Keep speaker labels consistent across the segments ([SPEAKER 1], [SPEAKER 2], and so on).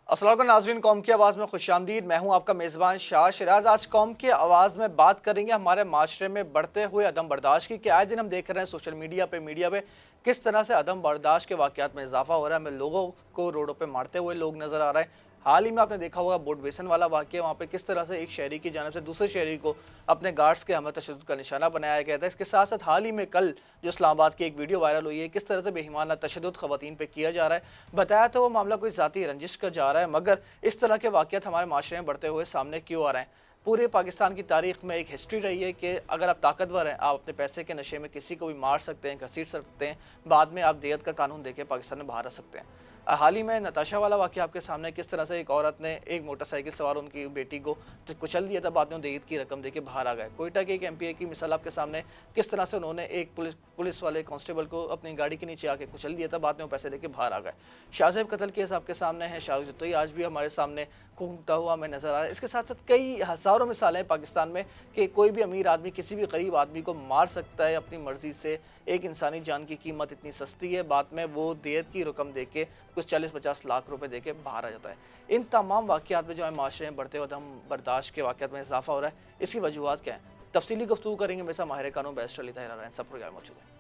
[SPEAKER 1] अस्सलाम वालेकुम नाज़रीन, कौम की आवाज़ में खुशामदीद। मैं हूं आपका मेज़बान शाह शिराज। आज कौम की आवाज़ में बात करेंगे हमारे माशरे में बढ़ते हुए अदम बर्दाश्त की। आए दिन हम देख रहे हैं सोशल मीडिया पे किस तरह से अदम बर्दाश्त के वाक़यात में इजाफा हो रहा है। हमें लोगों को रोडों पे मारते हुए लोग नज़र आ रहे हैं। हाल ही में आपने देखा होगा बोट बेसन वाला वाक़या, वहाँ पे किस तरह से एक शहरी की जानिब से दूसरे शहरी को अपने गार्ड्स के हमले तशद्दुद का निशाना बनाया गया था। इसके साथ साथ हाल ही में कल जो इस्लामाबाद की एक वीडियो वायरल हुई है, किस तरह से बेईमाना तशद्दुद ख़वातीन पे किया जा रहा है। बताया तो वो मामला कोई ज़ाती रंजिश का जा रहा है, मगर इस तरह के वाक़यात हमारे माशरे में बढ़ते हुए सामने क्यों आ रहे हैं। पूरे पाकिस्तान की तारीख में एक हिस्ट्री रही है कि अगर आप ताकतवर हैं, आप अपने पैसे के नशे में किसी को भी मार सकते हैं, घसीट सकते हैं, बाद में आप दियत का कानून देके पाकिस्तान में बाहर आ सकते हैं। हाल ही में नताशा वाला वाक़या आपके सामने, किस तरह से एक औरत ने एक मोटरसाइकिल सवार उनकी बेटी को तो कुचल दिया था, बाद में वो दियत की रकम देके बाहर आ गए। कोयटा के एक एमपीए की मिसाल आपके सामने, किस तरह से उन्होंने एक पुलिस वाले कांस्टेबल को अपनी गाड़ी के नीचे आके कुचल दिया था, बाद में वो पैसे देके बाहर आ गए। शाहजेब कत्ल केस आपके सामने है, शाहरुख जत्तोई आज भी हमारे सामने घूमता हुआ हमें नजर आ रहा है। इसके साथ साथ कई हज़ारों मिसालें हैं पाकिस्तान में कि कोई भी अमीर आदमी किसी भी गरीब आदमी को मार सकता है अपनी मर्जी से। एक इंसानी जान की कीमत इतनी सस्ती है, बाद में वो दियत की रकम देके कुछ 40-50 लाख रुपए देके बाहर आ जाता है। इन तमाम वाक़यात में जो है माशरे में बढ़ते हुए दम बर्दाश्त के वाक़यात में इजाफा हो रहा है, इसकी वजूहत क्या है, तफसीली गुफ्तगू करेंगे। मेरे साथ माहिर कानून बैरिस्टर अली ताहिर हैं, सब प्रोग्राम मौजूद है।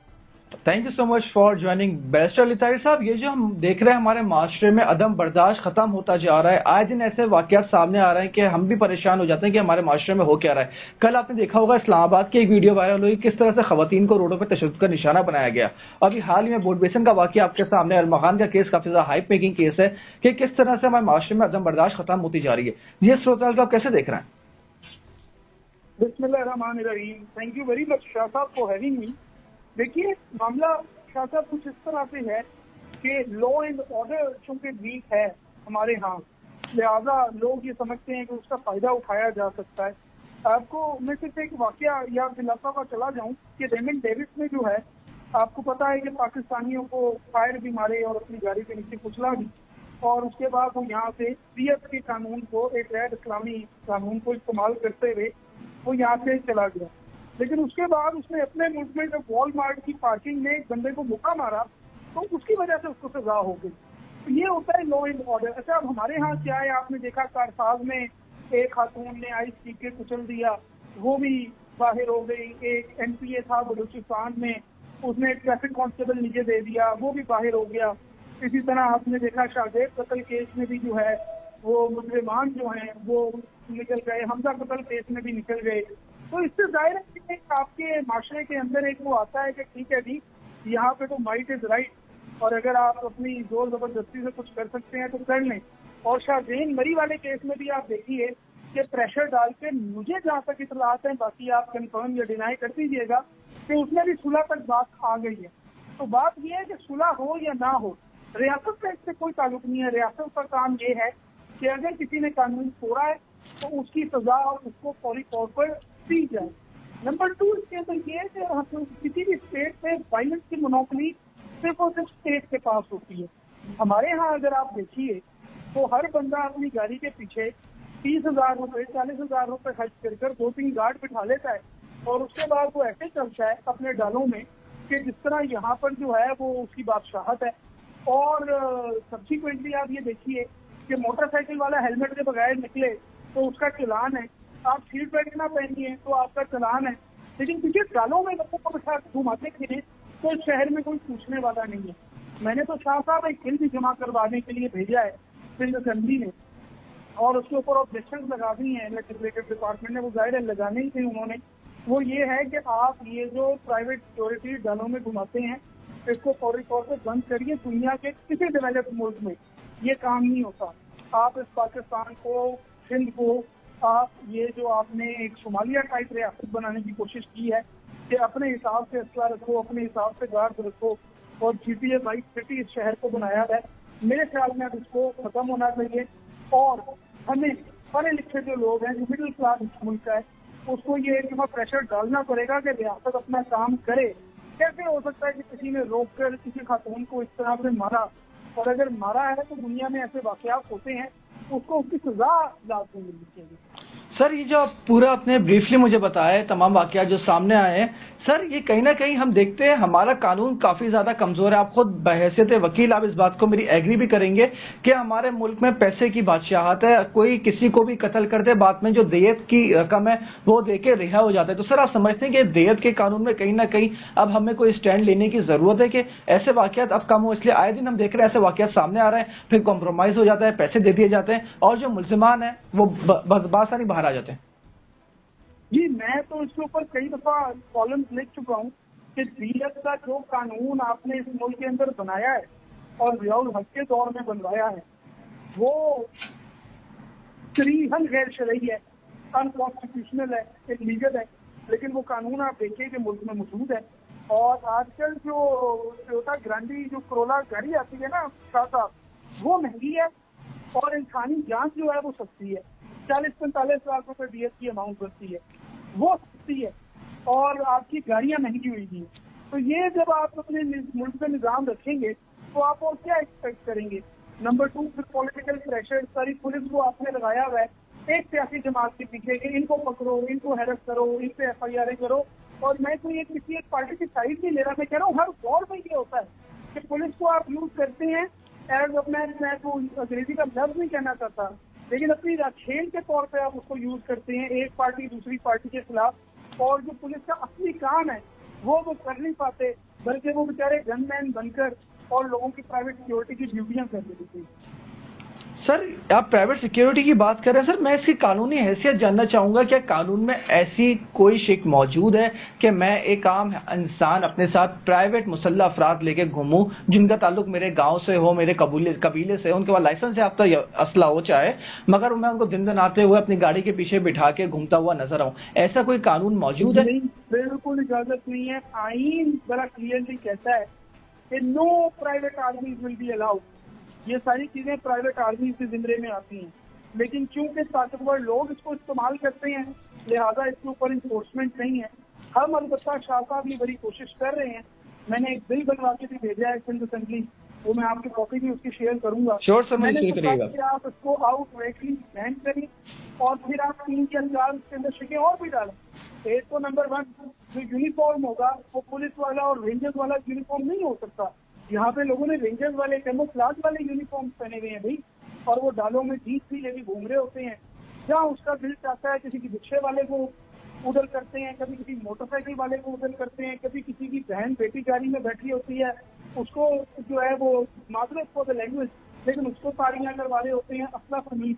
[SPEAKER 2] Thank you so much for joining barrister Ali Tahir साहब। ये जो हम देख रहे हैं हमारे माशरे में अदम बर्दाश्त खत्म होता जा रहा है। आए दिन ऐसे वाकयात सामने आ रहे हैं कि हम भी परेशान हो जाते हैं कि हमारे माशरे में हो क्या रहा है। कल आपने देखा होगा इस्लामाबाद की एक वीडियो वायरल हुई, किस तरह से खवातीन को रोडों पर तशद्दुद का निशाना बनाया गया। अभी हाल ही में बोट बेसन का वाकया आपके सामने, अरमगान का केस काफी ज्यादा हाइप मेकिंग केस है कि किस तरह से हमारे माशरे में अदम बर्दाश्त खत्म होती जा रही है। ये सूरत को आप कैसे देख रहे हैं?
[SPEAKER 3] बिस्मिल्लाहिर्रहमानिर्रहीम। Thank you very much Shah साहब फॉर हैविंग मी। देखिए, मामला शाह साहब कुछ इस तरह से है कि लॉ एंड ऑर्डर चूंकि वीक है हमारे यहाँ, लिहाजा लोग ये समझते हैं कि उसका फायदा उठाया जा सकता है। आपको मैं सिर्फ एक वाकया याद दिलाता हुआ चला जाऊं कि रेमंड डेविस में जो है, आपको पता है कि पाकिस्तानियों को फायर भी मारे और अपनी गाड़ी के नीचे कुचला भी, और उसके बाद वो यहाँ से सीएफ के कानून को, एक गैर इस्लामी कानून को इस्तेमाल करते हुए वो यहाँ से चला गया। लेकिन उसके बाद उसने अपने मुल्क में जब वॉलमार्ट की पार्किंग में एक बंदे को मुक्का मारा तो उसकी वजह से उसको सजा हो गई। तो ये होता है लॉ एंड ऑर्डर। अच्छा, अब हमारे यहाँ क्या है, आपने देखा कारसाज में एक खातून ने आइस पी के कुचल दिया, वो भी बाहर हो गई। एक एमपीए था बलूचिस्तान में, उसने ट्रैफिक कांस्टेबल नीचे दे दिया, वो भी बाहर हो गया। इसी तरह आपने देखा शाहजेब कत्ल केस में भी जो है वो मुजरिमान जो हैं वो निकल गए, हमजा कत्ल केस में भी निकल गए। तो इससे जाहिर है कि आपके माशरे के अंदर एक वो आता है कि ठीक है जी, यहाँ पे तो माइट इज राइट, और अगर आप अपनी जोर जबरदस्ती से कुछ कर सकते हैं तो कर लें। और शाहजेन मरी वाले केस में भी आप देखिए कि प्रेशर डाल के, मुझे जहाँ तक इतलात है, बाकी आप कंफर्म या डिनाई कर दीजिएगा, कि उसमें भी सुलह तक बात आ गई है। तो बात यह है कि सुलह हो या ना हो, रियासत का इससे कोई ताल्लुक नहीं है। रियासत का काम ये है कि अगर किसी ने कानून तोड़ा है तो उसकी सजा उसको फौरी तौर पर दी जाए। नंबर 2, इसके अंदर ये है कि किसी भी स्टेट में वायलेंस की मोनोपोली सिर्फ और सिर्फ स्टेट के पास होती है। हमारे यहाँ अगर आप देखिए तो हर बंदा अपनी गाड़ी के पीछे 30,000 रुपये 40,000 रुपये खर्च कर 2-3 गार्ड बिठा लेता है, और उसके बाद वो ऐसे चलता है अपने डालों में कि जिस तरह यहाँ पर जो है वो उसकी बादशाहत है। और सब्सिक्वेंटली आप ये देखिए कि मोटरसाइकिल वाला हेलमेट के बगैर निकले तो उसका चालान है, आप सीट बेल्ट ना पहनिए तो आपका चालान है। लेकिन पीछे डालों में लोगों को बिठा घुमाते फिरे तो इस शहर में कोई पूछने वाला नहीं है। मैंने तो शाह साहब एक बिल भी जमा करवाने के लिए भेजा है सिंध असेंबली ने, और उसके ऊपर ऑब्जेक्शन लगा दी हैं लेजिस्लेटिव डिपार्टमेंट ने, वो जाहिर है लगाने ही थे उन्होंने। वो ये है कि आप ये जो प्राइवेट सिक्योरिटी डालों में घुमाते हैं, इसको फौरी तौर पर बंद करिए। दुनिया के किसी डेवलप्ड मुल्क में ये काम नहीं होता। आप इस पाकिस्तान को, सिंध को, आप ये जो आपने एक सोमालिया टाइप रियासत बनाने की कोशिश की है कि अपने हिसाब से असला रखो, अपने हिसाब से गार्ड रखो, और GTA बाइक सिटी इस शहर को बनाया है। मेरे ख्याल में अब इसको खत्म होना चाहिए, और हमें पढ़े लिखे जो लोग हैं, जो मिडिल क्लास मुल्क का है, उसको ये एक प्रेशर डालना पड़ेगा कि रियासत अपना काम करे। कैसे हो सकता है कि किसी ने रोक कर किसी खातून को इस तरह से मारा, और अगर मारा है तो दुनिया में ऐसे वाकयात होते हैं, उसको उसकी सजा लाजमी मिलनी चाहिए।
[SPEAKER 2] सर ये जो आप पूरा आपने ब्रीफली मुझे बताया है, तमाम वाकयात जो सामने आए हैं, सर ये कहीं ना कहीं हम देखते हैं हमारा कानून काफी ज्यादा कमजोर है। आप खुद बहैसियत वकील आप इस बात को मेरी एग्री भी करेंगे कि हमारे मुल्क में पैसे की बादशाहत है, कोई किसी को भी कत्ल कर दे, बाद में जो देयत की रकम है वो दे के रिहा हो जाता है। तो सर आप समझते हैं कि देयत के कानून में कहीं ना कहीं अब हमें कोई स्टैंड लेने की जरूरत है कि ऐसे वाकयात अब कम हो? इसलिए आए दिन हम देख रहे हैं ऐसे वाकयात सामने आ रहे हैं, फिर कॉम्प्रोमाइज हो जाता है, पैसे दे दिए जाते हैं और जो मुल्जिमान है वो बासानी बाहर आ जाते हैं।
[SPEAKER 3] जी, मैं तो इसके ऊपर कई दफा कॉलम्स लिख चुका हूँ कि दियत का जो कानून आपने इस मुल्क के अंदर बनाया है और रियाउल हक के दौर में बनवाया है वो सरीहन गैर शरई है, अनकॉन्स्टिट्यूशनल है, इलीगल है। लेकिन वो कानून आप देखिए कि मुल्क में मौजूद है। और आजकल जो टोयोटा ग्रांडी जो कोरोला गाड़ी आती है ना साहब, वो महंगी है और इंसानी जान जो है वो सस्ती है। 40-45 लाख रुपए डीएस की अमाउंट बनती है, वो सस्ती है और आपकी गाड़ियां महंगी हुई थी। तो ये जब आप अपने मुल्क में निजाम रखेंगे तो आप और क्या एक्सपेक्ट करेंगे? नंबर 2, फिर पॉलिटिकल प्रेशर, सारी पुलिस को आपने लगाया हुआ है एक सियासी जमात के पीछे कि इनको पकड़ो, इनको हैरेस करो, इन पे FIR करो। और मैं कोई किसी एक पार्टी की साइड नहीं ले रहा, मैं कह रहा हूँ हर दौर में ये होता है कि पुलिस को आप यूज करते हैं एज मैं तो अंग्रेजी का लफ्ज नहीं कहना चाहता, लेकिन अपनी खेल के तौर पे आप उसको यूज करते हैं एक पार्टी दूसरी पार्टी के खिलाफ। और जो पुलिस का असली काम है वो कर नहीं पाते, बल्कि वो बेचारे गनमैन बनकर और लोगों की प्राइवेट सिक्योरिटी की ड्यूटियां कर देती थी।
[SPEAKER 2] सर आप प्राइवेट सिक्योरिटी की बात कर रहे हैं, सर मैं इसकी कानूनी हैसियत जानना चाहूंगा। क्या कानून में ऐसी कोई शिक मौजूद है कि मैं एक आम इंसान अपने साथ प्राइवेट मुसल्लह अफराद लेके घूमूं जिनका ताल्लुक मेरे गांव से हो, मेरे कबीले से हो, उनके पास लाइसेंस याफ्ता असला हो चाहे, मगर मैं उनको दिन दिन आते हुए अपनी गाड़ी के पीछे बिठा के घूमता हुआ नजर आऊं, ऐसा कोई कानून मौजूद है?
[SPEAKER 3] नहीं, बिल्कुल इजाजत नहीं है। आईन बड़ा क्लियरली कहता है कि no private army will be allowed. ये सारी चीजें प्राइवेट आर्मी के जिम्मे में आती हैं, लेकिन चूंकि ताकतवर लोग इसको इस्तेमाल करते हैं लिहाजा इसके ऊपर इन्फोर्समेंट नहीं है। हम अलबत्ता शाह साहब भी बड़ी कोशिश कर रहे हैं। मैंने एक बिल बनवा के भी भेजा है सिंध असेंबली, वो मैं आपकी कॉपी भी उसकी शेयर करूंगा।
[SPEAKER 2] श्योर सर,
[SPEAKER 3] मैंने
[SPEAKER 2] मैं
[SPEAKER 3] तो कहा कि आप इसको आउटरेटली बैन करें और फिर आप 3 या 4 उसके अंदर शिकें और भी डालें। एक तो नंबर 1 जो यूनिफॉर्म होगा वो पुलिस वाला और रेंजर्स वाला यूनिफॉर्म नहीं हो सकता। यहाँ पे लोगों ने रेंजर्स वाले कैमोफ्लेज वाले यूनिफॉर्म पहने हुए हैं भाई, और वो डालों में जीप भी लेके घूम रहे होते हैं। जहाँ उसका दिल चाहता है किसी की रिक्शे वाले को उधर करते हैं, कभी किसी मोटरसाइकिल वाले को उधर करते हैं, कभी किसी की बहन बेटी गाड़ी में बैठी होती है उसको जो है वो मादरत फॉर द लैंग्वेज, लेकिन उसको ताड़ियां करवा रहे होते हैं असला फमीज।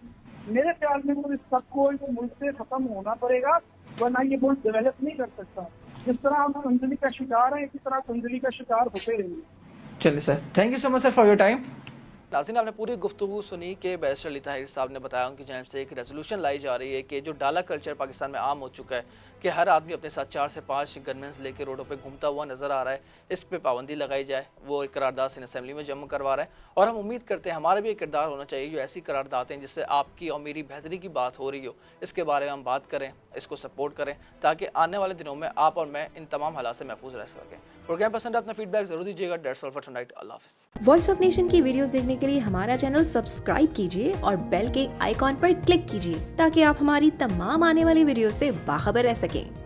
[SPEAKER 3] मेरे ख्याल में तो इस सबको इस मुल्क से खत्म होना पड़ेगा, वरना ये मुल्क डेवलप नहीं कर सकता। जिस तरह हम तंजली का शिकार हैं इसी तरह तंजली का शिकार होते रहेंगे।
[SPEAKER 2] चलिए sir, thank you so much sir for your time.
[SPEAKER 1] नाज़रीन, आपने पूरी गुफ्तगू सुनी कि बैरिस्टर अली ताहिर साहब ने बताया उनकी जानिब से एक रेजोल्यूशन लाई जा रही है कि जो डाला कल्चर पाकिस्तान में आम हो चुका है कि हर आदमी अपने साथ 4 से 5 गनमैन्स लेके रोडों पे घूमता हुआ नजर आ रहा है, इस पे पाबंदी लगाई जाए। वो एक करारदाद सिंध असेंबली में जमा करवा रहे हैं और हम उम्मीद करते हैं हमारा भी एक किरदार होना चाहिए जो ऐसी करारदादें जिससे आपकी और मेरी बेहतरी की बात हो रही हो, इसके बारे में हम बात करें, इसको सपोर्ट करें, ताकि आने वाले दिनों में आप और मैं इन तमाम हालात से महफूज रह सकें। प्रोग्राम पसंद है, अपना फीडबैक जरूर दीजिएगा। That's all for tonight. अल्लाह हाफिज़।
[SPEAKER 4] वॉइस ऑफ नेशन की वीडियोस देखने के लिए हमारा चैनल सब्सक्राइब कीजिए और बेल के आइकॉन पर क्लिक कीजिए ताकि आप हमारी तमाम आने वाली वीडियो से बाखबर रह सकें।